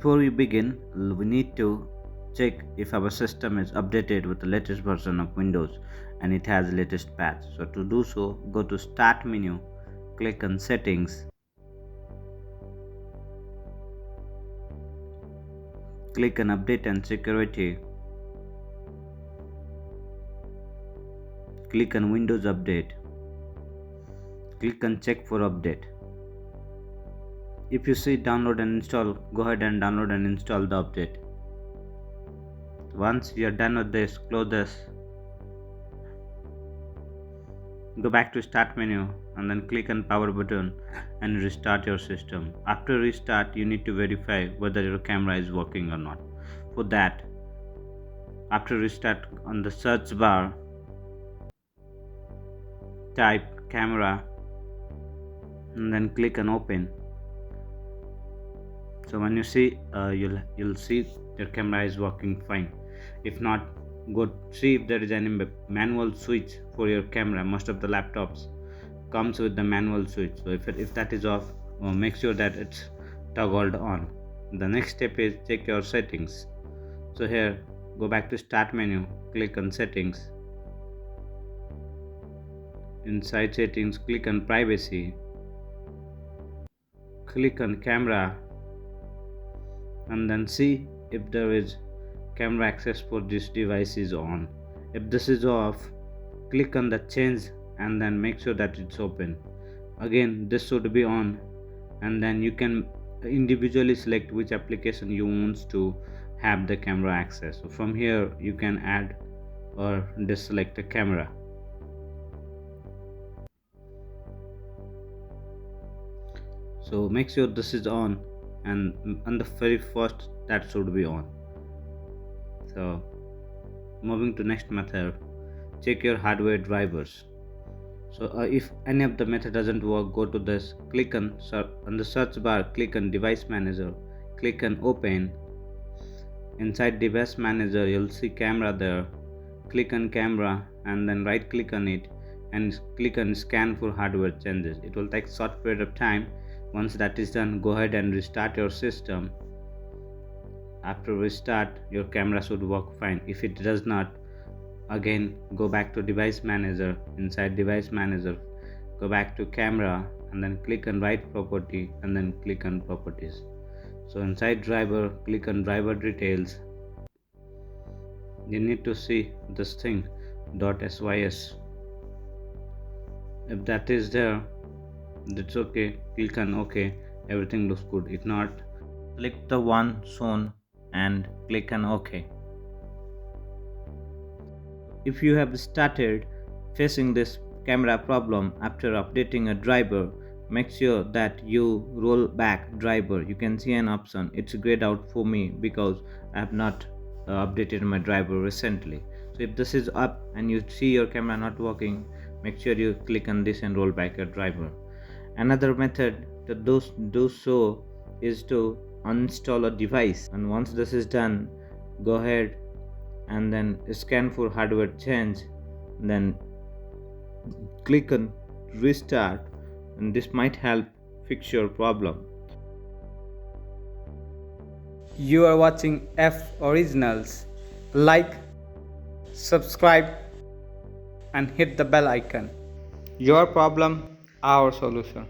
Before we begin, we need to check if our system is updated with the latest version of Windows and it has the latest patch. So to do so, go to Start menu, click on Settings, click on Update and Security, click on Windows Update, click on Check for Update. If you see download and install, go ahead and download and install the update. Once you are done with this, close this. Go back to Start menu and then click on Power button and restart your system. After restart, you need to verify whether your camera is working or not. For that, after restart, on the search bar, type camera and then click on Open. So when you see, you'll see your camera is working fine. If not, go see if there is any manual switch for your camera. Most of the laptops comes with the manual switch. So if that is off, make sure that it's toggled on. The next step is check your settings. So here, go back to Start menu, click on Settings. Inside Settings, click on Privacy, click on Camera, and then see if there is camera access for this device is on. If this is off, click on the change and then make sure that it's open. Again, this should be on, and then you can individually select which application you want to have the camera access. So from here you can add or deselect the camera. So make sure this is on, and on the very first that should be on. So moving to next method, check your hardware drivers. So if any of the method doesn't work, go to this, click on the search bar, click on Device Manager, click on Open. Inside Device Manager you'll see camera there. Click on camera and then right click on it and click on Scan for hardware changes. It will take short period of time. Once that is done, go ahead and restart your system. After restart, your camera should work fine. If it does not, again go back to Device Manager. Inside Device Manager, go back to Camera and then click on Write Property and then click on Properties. So inside Driver, click on Driver Details. You need to see this thing .sys. If that is there, that's okay. Click on OK. Everything looks good. If not, click the one shown and click on OK. If you have started facing this camera problem after updating a driver, make sure that you roll back driver. You can see an option. It's grayed out for me because I have not updated my driver recently. So if this is up and you see your camera not working, make sure you click on this and roll back your driver. Another method to do so is to uninstall a device, and once this is done, go ahead and then scan for hardware change, then click on Restart, and this might help fix your problem. You are watching F Originals. Like, subscribe and hit the bell icon. Your problem, our solution.